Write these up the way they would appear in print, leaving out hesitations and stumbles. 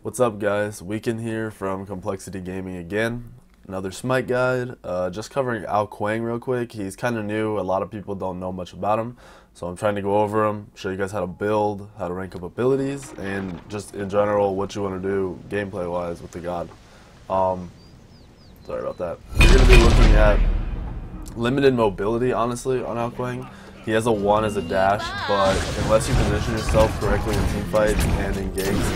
What's up, guys? Weekend here from Complexity Gaming again. Another Smite guide. Just covering Kuang real quick. He's kind of new. A lot of people don't know much about him, so I'm trying to go over him, show you guys how to build, how to rank up abilities, and just in general what you want to do gameplay-wise with the god. Sorry about that. You're going to be looking at limited mobility, honestly, on Kuang. He has a 1 as a dash, but unless you position yourself correctly in team fights and in gigs,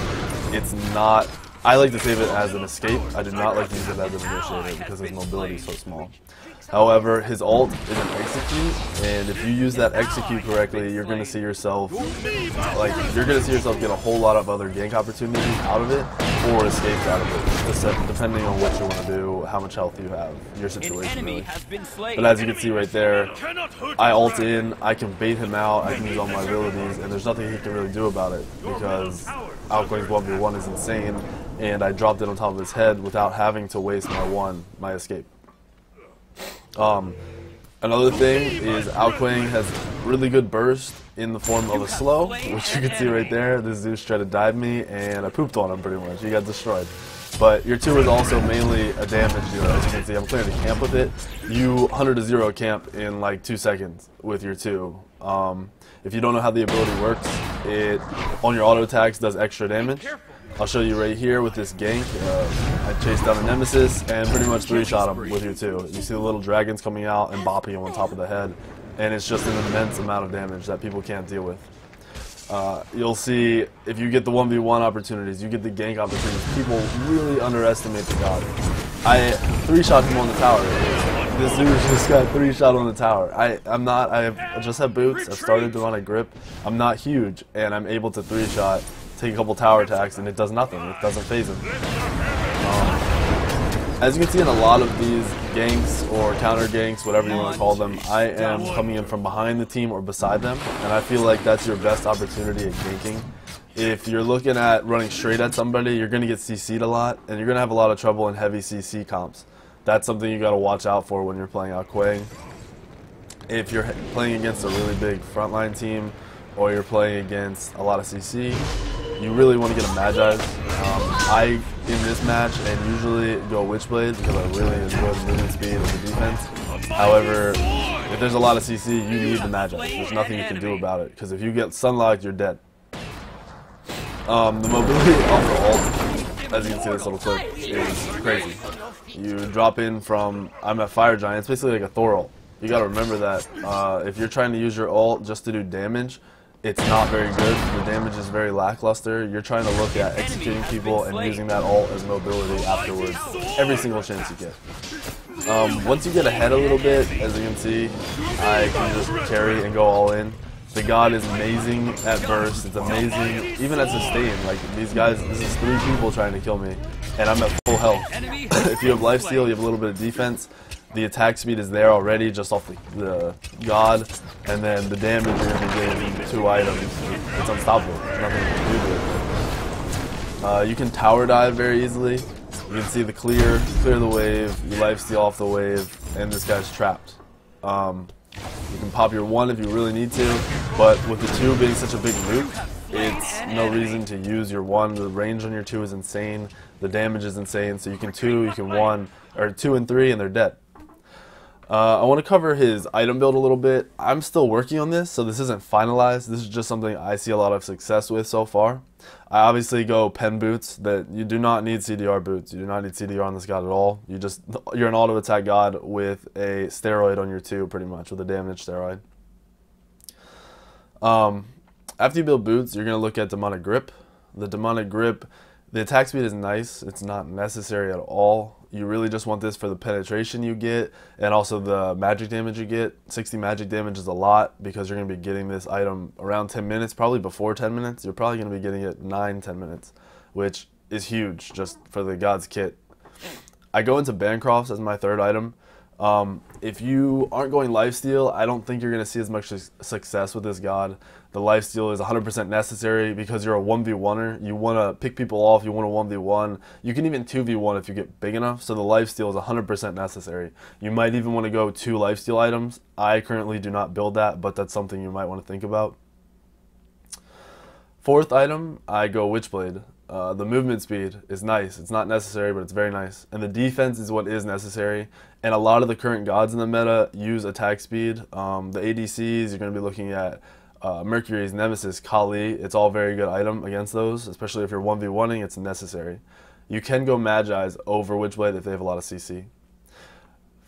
it's not. I like to save it as an escape. I do not like to use it as an initiator because his mobility is so small. However, his ult is an execute, and if you use that execute correctly, you're going to see yourself get a whole lot of other gank opportunities out of it, or escapes out of it, just depending on what you want to do, how much health you have, your situation really. But as you can see right there, I ult in, I can bait him out, I can use all my abilities, and there's nothing he can really do about it because Kuang's 1v1 is insane, and I dropped it on top of his head without having to waste my escape. Another thing is Kuang has really good burst in the form of a slow, which you can see right there. This Zeus tried to dive me, and I pooped on him pretty much. He got destroyed. But your 2 is also mainly a damage dealer. As you can see, I'm clearing the camp with it. You 100-0 camp in like 2 seconds with your 2. If you don't know how the ability works, it on your auto attacks does extra damage. I'll show you right here with this gank. I chased down a nemesis and pretty much 3-shot him with your 2. You see the little dragons coming out and bopping him on top of the head, and it's just an immense amount of damage that people can't deal with. You'll see if you get the 1v1 opportunities, you get the gank opportunities, people really underestimate the god. I 3-shot him on the tower. This dude just got 3-shot on the tower. I just have boots, I started to run a grip. I'm not huge, and I'm able to 3-shot, take a couple tower attacks, and it does nothing. It doesn't phase him. As you can see in a lot of these ganks or counter ganks, whatever you want to call them, I am coming in from behind the team or beside them, and I feel like that's your best opportunity at ganking. If you're looking at running straight at somebody, you're going to get CC'd a lot, and you're going to have a lot of trouble in heavy CC comps. That's something you got to watch out for when you're playing Kuang. If you're playing against a really big frontline team, or you're playing against a lot of CC, you really want to get a Magi's. I, in this match, and usually go Witchblade because I really enjoy the movement speed and the defense. However, if there's a lot of CC, you need the Magi. There's nothing you can do about it, because if you get sunlocked, you're dead. The mobility off the ult, as you can see this little clip, is crazy. You drop in from, I'm at Fire Giant, it's basically like a Thor ult. You gotta remember that if you're trying to use your ult just to do damage, it's not very good. The damage is very lackluster. You're trying to look at executing people and using that ult as mobility afterwards, every single chance you get. Once you get ahead a little bit, as you can see, I can just carry and go all in. The god is amazing at burst. It's amazing even at sustain. Like these guys, this is 3 people trying to kill me, and I'm at full health. If you have lifesteal, you have a little bit of defense. The attack speed is there already just off the god, and then the damage you're going to be getting from 2 items, it's unstoppable. There's nothing you can do to it. You can tower dive very easily. You can see the clear the wave, you lifesteal off the wave, and this guy's trapped. You can pop your 1 if you really need to, but with the 2 being such a big nuke, it's no reason to use your 1. The range on your 2 is insane, the damage is insane, so you can 2, you can 1, or 2 and 3, and they're dead. I want to cover his item build a little bit. I'm still working on this, so this isn't finalized. This is just something I see a lot of success with so far. I obviously go pen boots. That you do not need CDR boots. You do not need CDR on this god at all. You're an auto attack god with a steroid on your 2, pretty much, with a damage steroid. After you build boots, you're going to look at demonic grip. The demonic grip, the attack speed is nice. It's not necessary at all. You really just want this for the penetration you get and also the magic damage you get. 60 magic damage is a lot because you're going to be getting this item around 10 minutes, probably before 10 minutes. You're probably going to be getting it 9-10 minutes, which is huge just for the god's kit. I go into Bancroft as my 3rd item. If you aren't going lifesteal, I don't think you're going to see as much success with this god. The lifesteal is 100% necessary because you're a 1v1er. You want to pick people off, you want to 1v1. You can even 2v1 if you get big enough, so the lifesteal is 100% necessary. You might even want to go 2 lifesteal items. I currently do not build that, but that's something you might want to think about. 4th item, I go Witchblade. The movement speed is nice. It's not necessary, but it's very nice. And the defense is what is necessary. And a lot of the current gods in the meta use attack speed. The ADCs, you're going to be looking at Mercury's, Nemesis, Kali. It's all very good item against those, especially if you're 1v1ing, it's necessary. You can go Magi's over Witchblade if they have a lot of CC.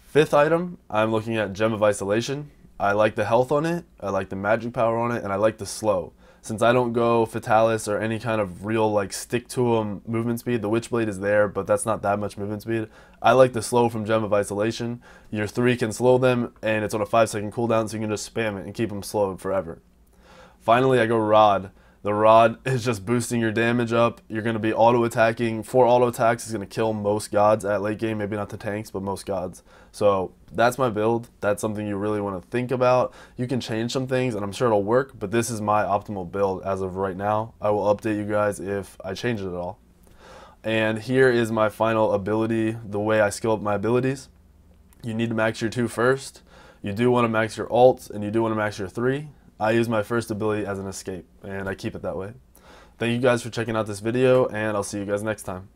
Fifth item, I'm looking at Gem of Isolation. I like the health on it, I like the magic power on it, and I like the slow. Since I don't go Fatalis or any kind of real like stick to 'em movement speed, the Witchblade is there, but that's not that much movement speed. I like the slow from Gem of Isolation. Your 3 can slow them, and it's on a 5-second cooldown, so you can just spam it and keep them slowed forever. Finally, I go Rod. The Rod is just boosting your damage up. You're going to be auto-attacking. 4 auto-attacks is going to kill most gods at late game. Maybe not the tanks, but most gods. So that's my build. That's something you really want to think about. You can change some things, and I'm sure it'll work, but this is my optimal build as of right now. I will update you guys if I change it at all. And here is my final ability, the way I skill up my abilities. You need to max your 2 first. You do want to max your ults, and you do want to max your 3. I use my first ability as an escape, and I keep it that way. Thank you guys for checking out this video, and I'll see you guys next time.